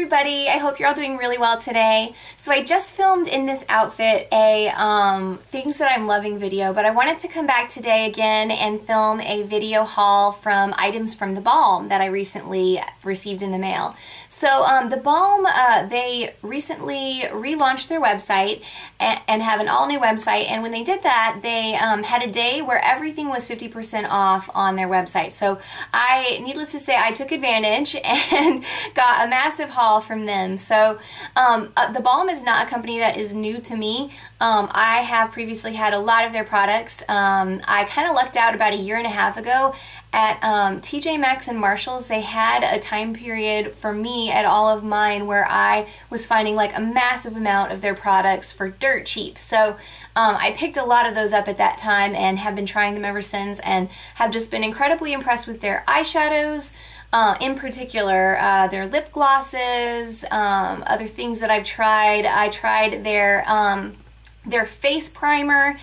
everybody, I hope you're all doing really well today. So I just filmed in this outfit a things that I'm loving video, but I wanted to come back today again and film a video haul from items from theBalm that I recently received in the mail. So theBalm, they recently relaunched their website and have an all new website, and when they did that, they had a day where everything was 50% off on their website. So needless to say, I took advantage and got a massive haul from them. So theBalm is not a company that is new to me. I have previously had a lot of their products. I kind of lucked out about a year and a half ago at TJ Maxx and Marshalls. They had a time period for me at all of mine where I was finding like a massive amount of their products for dirt cheap. So I picked a lot of those up at that time and have been trying them ever since, and have just been incredibly impressed with their eyeshadows. In particular, their lip glosses, other things that I've tried. I tried their face primer,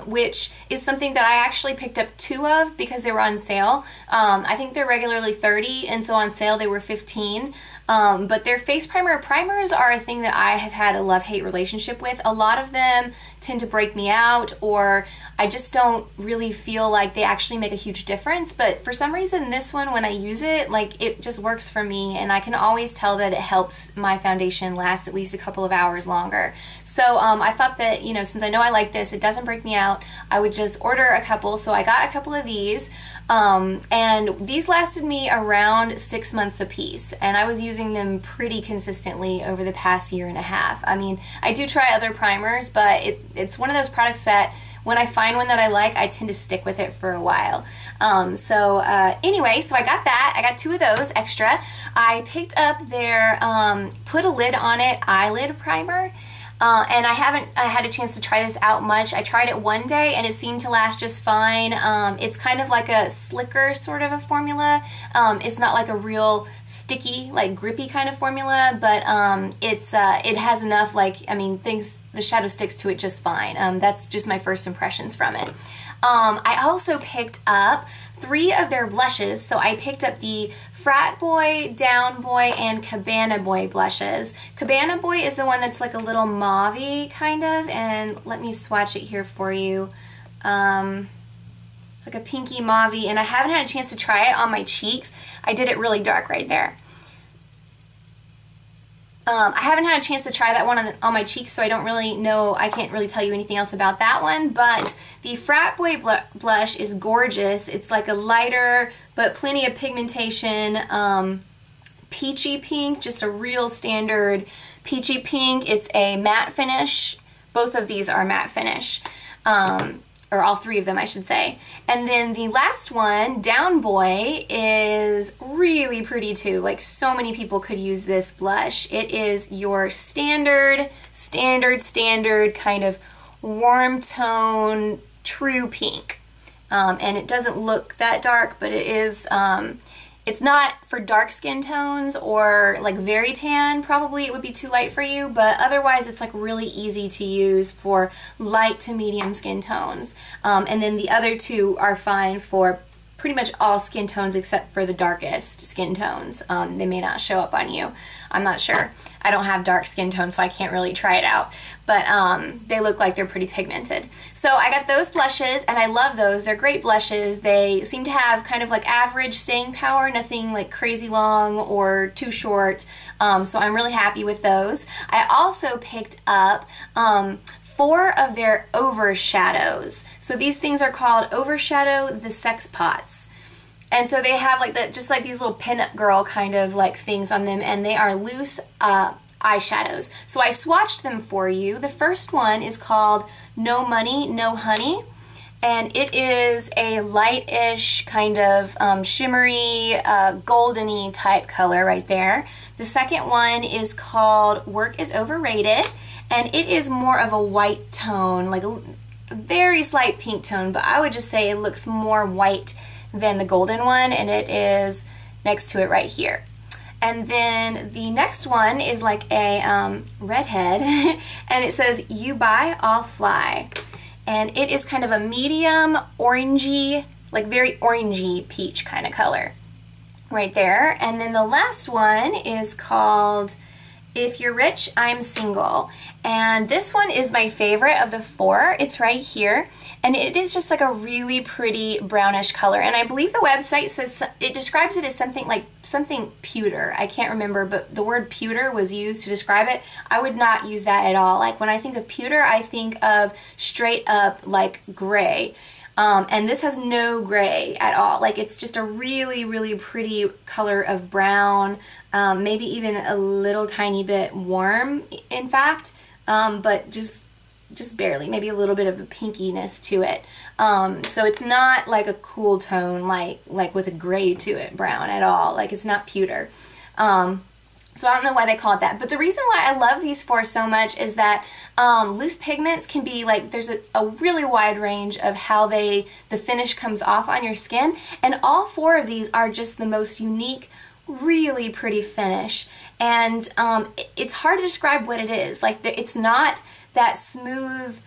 which is something that I actually picked up 2 of because they were on sale. I think they're regularly $30, and so on sale they were $15. But their face primers are a thing that I have had a love-hate relationship with. A lot of them tend to break me out, or I just don't really feel like they actually make a huge difference. But for some reason, this one, when I use it, like, it just works for me, and I can always tell that it helps my foundation last at least a couple of hours longer. So I thought that, you know, since I know I like this, it doesn't break me out, I would just order a couple. So I got a couple of these, and these lasted me around 6 months a piece, and I was using them pretty consistently over the past year and a half. I mean, I do try other primers, but it's one of those products that when I find one that I like, I tend to stick with it for a while. Anyway, so I got that. I got 2 of those extra. I picked up their Put a Lid on It Eyelid Primer. And I haven't had a chance to try this out much. I tried it one day and it seemed to last just fine. It's kind of like a slicker sort of a formula. It's not like a real sticky, like grippy kind of formula, but it has enough, like, I mean, the shadow sticks to it just fine. That's just my first impressions from it. I also picked up 3 of their blushes. So I picked up the Frat Boy, Down Boy, and Cabana Boy blushes. Cabana Boy is the one that's like a little mauve-y kind of, and let me swatch it here for you. It's like a pinky mauve, and I haven't had a chance to try it on my cheeks. I did it really dark right there. I haven't had a chance to try that one on my cheeks, so I don't really know, I can't really tell you anything else about that one, but the Frat Boy blush is gorgeous. It's like a lighter, but plenty of pigmentation, Peachy-Pink, just a real standard Peachy-Pink. It's a matte finish. Both of these are matte finish. Or all 3 of them, I should say. And then the last one, Down Boy, is really pretty too. Like, so many people could use this blush. It is your standard kind of warm tone, true pink. And it doesn't look that dark, but it is, it's not for dark skin tones or like very tan. Probably it would be too light for you, but otherwise it's like really easy to use for light to medium skin tones. And then the other 2 are fine for pretty much all skin tones except for the darkest skin tones. They may not show up on you. I'm not sure. I don't have dark skin tone, so I can't really try it out. But they look like they're pretty pigmented. So I got those blushes, and I love those. They're great blushes. They seem to have kind of like average staying power, nothing like crazy long or too short. So I'm really happy with those. I also picked up 4 of their Overshadows. So these things are called Overshadow the Sex Pots. And so they have like just like these little pinup girl kind of like things on them, and they are loose eyeshadows. So I swatched them for you. The first one is called No Money, No Honey, and it is a lightish kind of shimmery, goldeny type color right there. The second one is called Work is Overrated, and it is more of a white tone, like a very slight pink tone, but I would just say it looks more white than the golden one, and it is next to it right here. And then the next one is like a redhead, and it says, You Buy, I'll Fly. And it is kind of a medium orangey, like very orangey peach kind of color. right there. And then the last one is called If You're Rich, I'm Single. And this one is my favorite of the four. It's right here. And it is just like a really pretty brownish color. And I believe the website says, it describes it as something like something pewter. I can't remember, but the word pewter was used to describe it. I would not use that at all. Like when I think of pewter, I think of straight up like gray. And this has no gray at all. Like it's just a really, really pretty color of brown, maybe even a little tiny bit warm, in fact, but just barely, maybe a little bit of a pinkiness to it. So it's not like a cool tone, like with a gray to it, brown at all. Like it's not pewter. So I don't know why they call it that. But the reason why I love these four so much is that loose pigments can be like, there's a really wide range of how the finish comes off on your skin. And all four of these are just the most unique, really pretty finish. And it's hard to describe what it is. Like it's not that smooth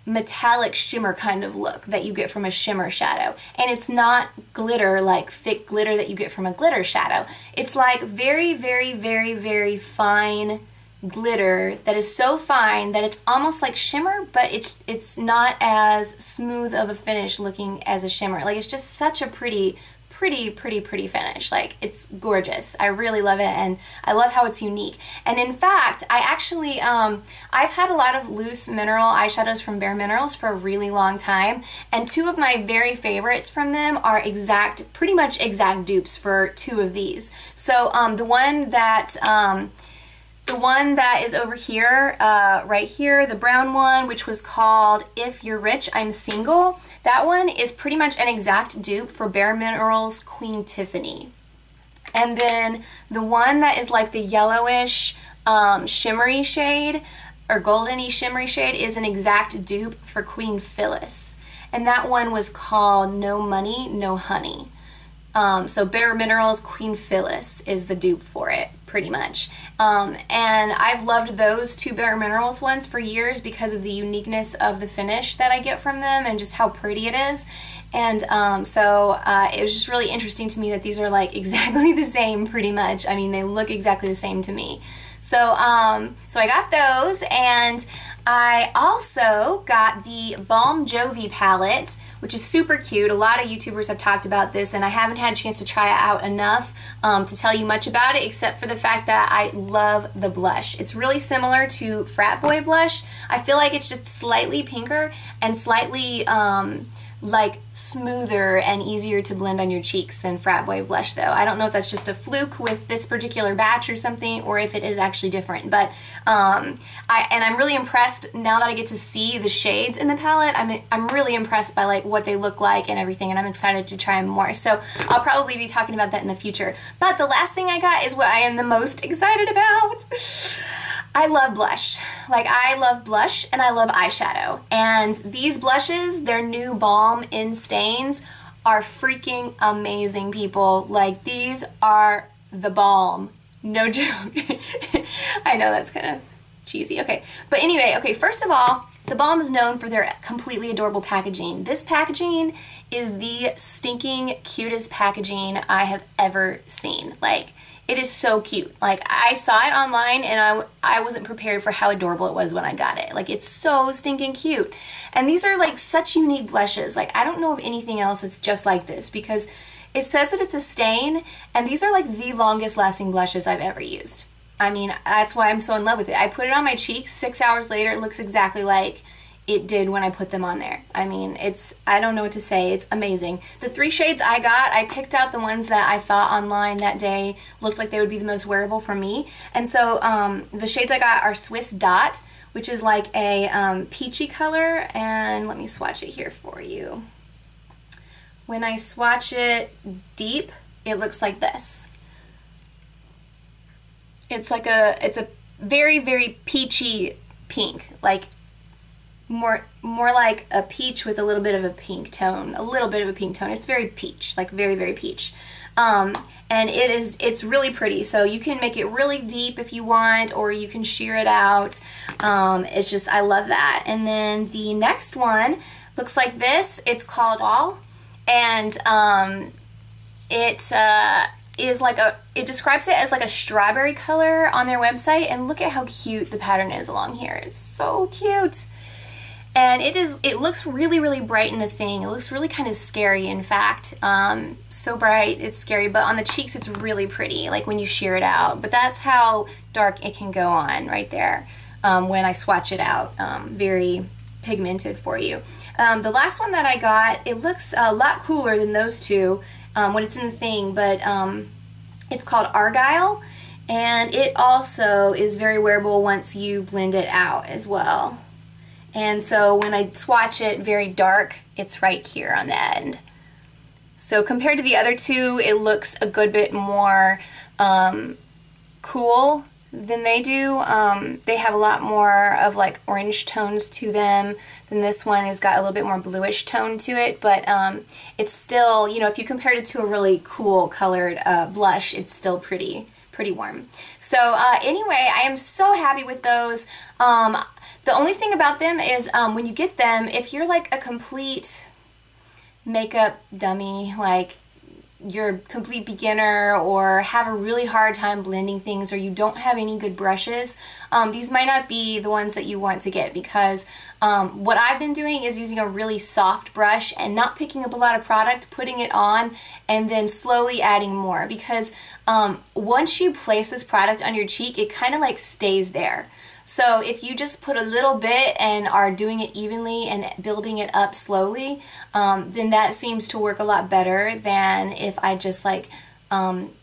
metallic shimmer kind of look that you get from a shimmer shadow, and it's not glitter, like thick glitter that you get from a glitter shadow. It's like very, very, very, very fine glitter that is so fine that it's almost like shimmer, but it's not as smooth of a finish looking as a shimmer. Like it's just such a pretty finish. Like it's gorgeous. I really love it, and I love how it's unique. And in fact, I actually I've had a lot of loose mineral eyeshadows from Bare Minerals for a really long time, and two of my very favorites from them are pretty much exact dupes for two of these. So the one that is over here, right here, the brown one, which was called If You're Rich, I'm Single, that one is pretty much an exact dupe for Bare Minerals Queen Tiffany. And then the one that is like the yellowish shimmery shade, or goldeny shimmery shade, is an exact dupe for Queen Phyllis. And that one was called No Money, No Honey. So Bare Minerals Queen Phyllis is the dupe for it, pretty much. And I've loved those two Bare Minerals ones for years because of the uniqueness of the finish that I get from them and just how pretty it is. And so it was just really interesting to me that these are like exactly the same, pretty much. I mean, they look exactly the same to me. So, so I got those, and I also got the Balm Jovi palette, which is super cute. A lot of YouTubers have talked about this, and I haven't had a chance to try it out enough to tell you much about it, except for the fact that I love the blush. It's really similar to Frat Boy blush. I feel like it's just slightly pinker and slightly like smoother and easier to blend on your cheeks than Frat Boy blush, though. I don't know if that's just a fluke with this particular batch or something, or if it is actually different. But I'm really impressed now that I get to see the shades in the palette. I'm really impressed by like what they look like and everything, and I'm excited to try them more. So I'll probably be talking about that in the future. But the last thing I got is what I am the most excited about. I love blush. Like, I love blush and I love eyeshadow. And these blushes, their new Balm Instains, are freaking amazing, people. Like, these are the Balm. No joke. I know that's kind of cheesy. Okay, but anyway, okay, first of all, the Balm is known for their completely adorable packaging. This packaging is the stinking cutest packaging I have ever seen. Like, it is so cute. Like, I saw it online and I wasn't prepared for how adorable it was when I got it. Like, it's so stinking cute. And these are like such unique blushes. Like, I don't know of anything else that's just like this, because it says that it's a stain, and these are like the longest lasting blushes I've ever used. I mean, that's why I'm so in love with it. I put it on my cheeks, 6 hours later, it looks exactly like it did when I put them on there. I mean, I don't know what to say. It's amazing. The 3 shades I got, I picked out the ones that I thought online that day looked like they would be the most wearable for me. And so the shades I got are Swiss Dot, which is like a peachy color. And let me swatch it here for you. When I swatch it deep, it looks like this. It's a very, very peachy pink, like more like a peach with a little bit of a pink tone, It's very peach, like very, very peach. And it's really pretty. So you can make it really deep if you want, or you can sheer it out. It's just, I love that. And then the next one looks like this. It's called Toile, and it is like it describes it as like a strawberry color on their website, and look at how cute the pattern is along here. It's so cute. And it looks really, really bright in the thing. It looks really kind of scary, in fact. So bright, it's scary, but on the cheeks it's really pretty, like when you sheer it out. But that's how dark it can go on right there when I swatch it out. Very pigmented for you. The last one that I got, it looks a lot cooler than those two when it's in the thing, but it's called Argyle, and it also is very wearable once you blend it out as well. And so when I swatch it very dark, it's right here on the end. So compared to the other two, it looks a good bit more cool than they do. They have a lot more of like orange tones to them than this one. Has got a little bit more bluish tone to it, but it's still, you know, if you compared it to a really cool colored blush, it's still pretty warm. So anyway, I am so happy with those. The only thing about them is when you get them, if you're like a complete makeup dummy, like you're a complete beginner or have a really hard time blending things, or you don't have any good brushes, these might not be the ones that you want to get, because what I've been doing is using a really soft brush and not picking up a lot of product, putting it on, and then slowly adding more, because once you place this product on your cheek, it kind of like stays there. So if you just put a little bit and are doing it evenly and building it up slowly, then that seems to work a lot better than if I just like,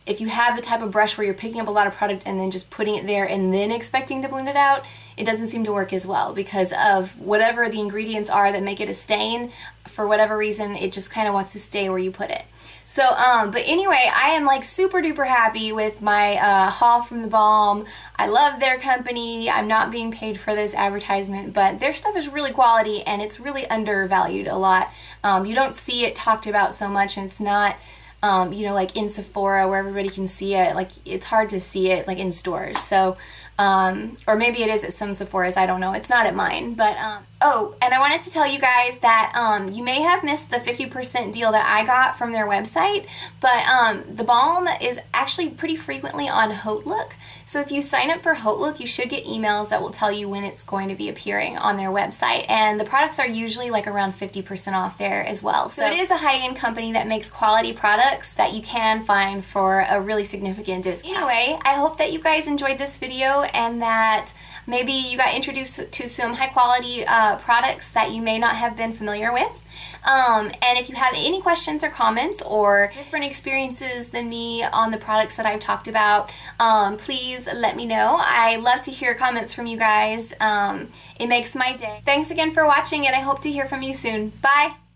if you have the type of brush where you're picking up a lot of product and then just putting it there and then expecting to blend it out, it doesn't seem to work as well, because of whatever the ingredients are that make it a stain. For whatever reason, it just kind of wants to stay where you put it. So, but anyway, I am like super duper happy with my haul from theBalm. I love their company. I'm not being paid for this advertisement, but their stuff is really quality and it's really undervalued a lot. You don't see it talked about so much, and it's not, you know, like in Sephora where everybody can see it. Like, it's hard to see it like in stores. So, or maybe it is at some Sephoras, I don't know. It's not at mine, but, oh, and I wanted to tell you guys that you may have missed the 50% deal that I got from their website, but theBalm is actually pretty frequently on HauteLook. So if you sign up for HauteLook, you should get emails that will tell you when it's going to be appearing on their website, and the products are usually like around 50% off there as well. So it is a high-end company that makes quality products that you can find for a really significant discount. Anyway, I hope that you guys enjoyed this video and that maybe you got introduced to some high quality products that you may not have been familiar with. And if you have any questions or comments or different experiences than me on the products that I've talked about, please let me know. I love to hear comments from you guys. It makes my day. Thanks again for watching, and I hope to hear from you soon. Bye!